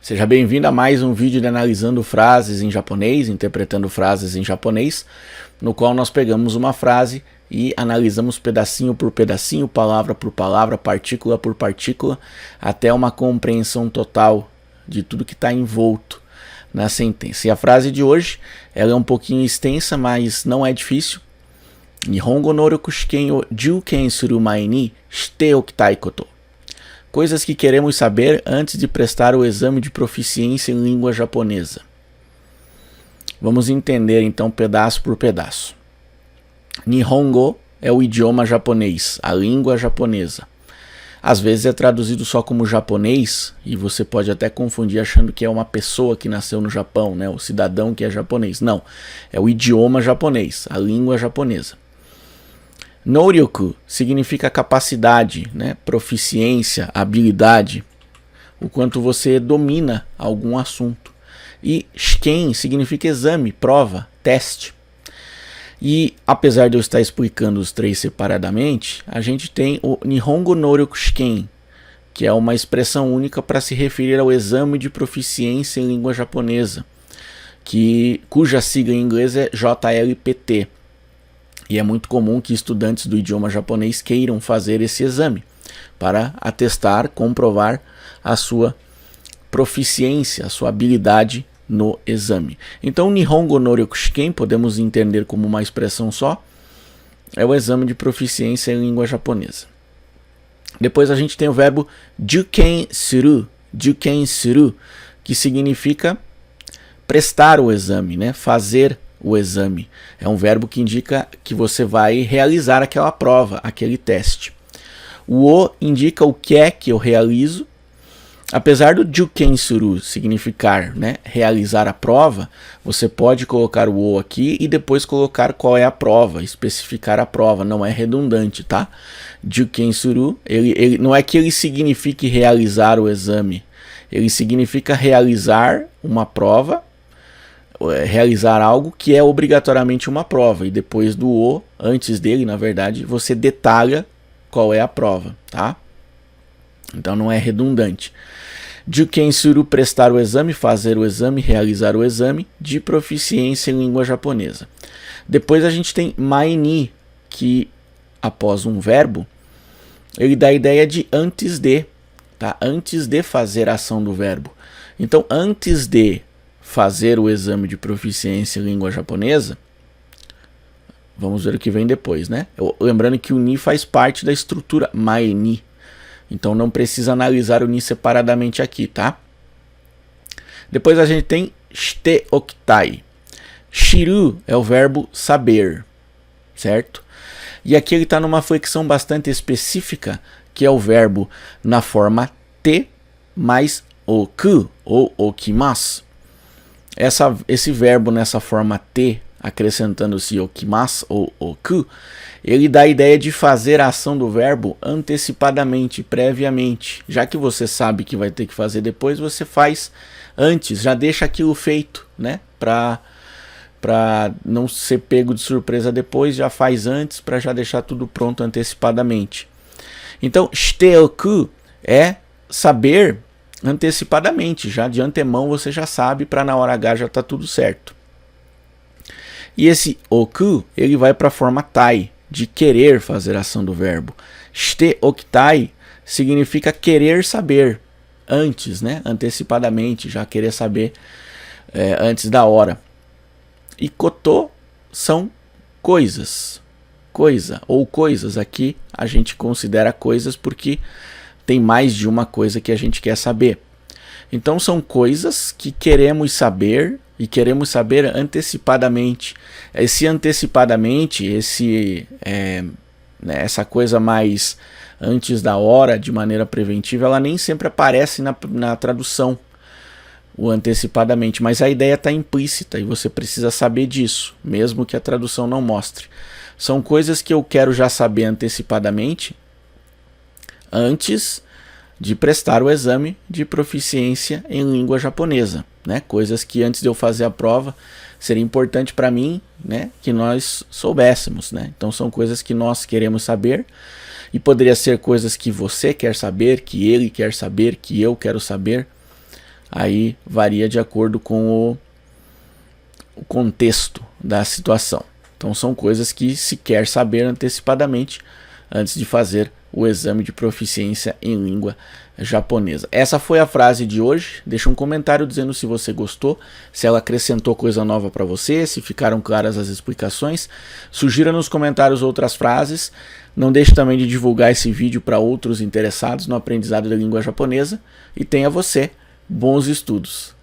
Seja bem-vindo a mais um vídeo de analisando frases em japonês, interpretando frases em japonês, no qual nós pegamos uma frase e analisamos pedacinho por pedacinho, palavra por palavra, partícula por partícula, até uma compreensão total de tudo que está envolto na sentença. E a frase de hoje, ela é um pouquinho extensa, mas não é difícil. Nihongo no ryoku shiken o juken suru mae ni shite okitai koto. Coisas que queremos saber antes de prestar o exame de proficiência em língua japonesa. Vamos entender então pedaço por pedaço. Nihongo é o idioma japonês, a língua japonesa. Às vezes é traduzido só como japonês e você pode até confundir achando que é uma pessoa que nasceu no Japão, né? O cidadão que é japonês. Não, é o idioma japonês, a língua japonesa. Noryoku significa capacidade, né? Proficiência, habilidade, o quanto você domina algum assunto. E shiken significa exame, prova, teste. E apesar de eu estar explicando os três separadamente, a gente tem o Nihongo no ryoku shiken, que é uma expressão única para se referir ao exame de proficiência em língua japonesa, cuja sigla em inglês é JLPT. E é muito comum que estudantes do idioma japonês queiram fazer esse exame para atestar, comprovar a sua proficiência, a sua habilidade no exame. Então, Nihongo no ryoku shiken, podemos entender como uma expressão só, é o exame de proficiência em língua japonesa. Depois a gente tem o verbo juken suru, que significa prestar o exame, né? Fazer o exame. É um verbo que indica que você vai realizar aquela prova, aquele teste. O o indica o que é que eu realizo. Apesar do juken suru significar, né, realizar a prova, você pode colocar o o aqui e depois colocar qual é a prova, especificar a prova, não é redundante, tá? Juken suru, ele não é que ele signifique realizar o exame, ele significa realizar uma prova, realizar algo que é obrigatoriamente uma prova, e depois do o, antes dele, na verdade, você detalha qual é a prova, tá? Então não é redundante. Juken suru, prestar o exame, fazer o exame, realizar o exame de proficiência em língua japonesa. Depois a gente tem mae ni, que após um verbo, ele dá a ideia de antes de, tá? Antes de fazer a ação do verbo. Então, antes de fazer o exame de proficiência em língua japonesa, vamos ver o que vem depois, né? Lembrando que o ni faz parte da estrutura mae ni. Então não precisa analisar o ni separadamente aqui, tá? Depois a gente tem shite okitai. Shiru é o verbo saber, certo? E aqui ele está numa flexão bastante específica, que é o verbo na forma te mais oku ou okimasu. Esse verbo nessa forma te, acrescentando-se okimasu ou oku, ele dá a ideia de fazer a ação do verbo antecipadamente, previamente. Já que você sabe que vai ter que fazer depois, você faz antes, já deixa aquilo feito, né? Para não ser pego de surpresa depois, já faz antes, para já deixar tudo pronto antecipadamente. Então, shiteoku é saber antecipadamente, já de antemão você já sabe, para na hora H já tá tudo certo. E esse oku, ele vai para a forma tai, de querer fazer a ação do verbo. Shite okitai significa querer saber antes, né? Antecipadamente, já querer saber antes da hora. E koto são coisas, coisa ou coisas. Aqui a gente considera coisas porque tem mais de uma coisa que a gente quer saber. Então são coisas que queremos saber e queremos saber antecipadamente. Esse antecipadamente, essa coisa mais antes da hora, de maneira preventiva, ela nem sempre aparece na tradução, o antecipadamente, mas a ideia está implícita e você precisa saber disso, mesmo que a tradução não mostre. São coisas que eu quero já saber antecipadamente, antes de prestar o exame de proficiência em língua japonesa, né? Coisas que antes de eu fazer a prova seria importante para mim, né, que nós soubéssemos, né? Então são coisas que nós queremos saber e poderia ser coisas que você quer saber, que ele quer saber, que eu quero saber. aí varia de acordo com o contexto da situação. Então são coisas que se quer saber antecipadamente antes de fazer o exame de proficiência em língua japonesa. Essa foi a frase de hoje. Deixa um comentário dizendo se você gostou, se ela acrescentou coisa nova para você, se ficaram claras as explicações. Sugira nos comentários outras frases. Não deixe também de divulgar esse vídeo para outros interessados no aprendizado da língua japonesa. E tenha você bons estudos!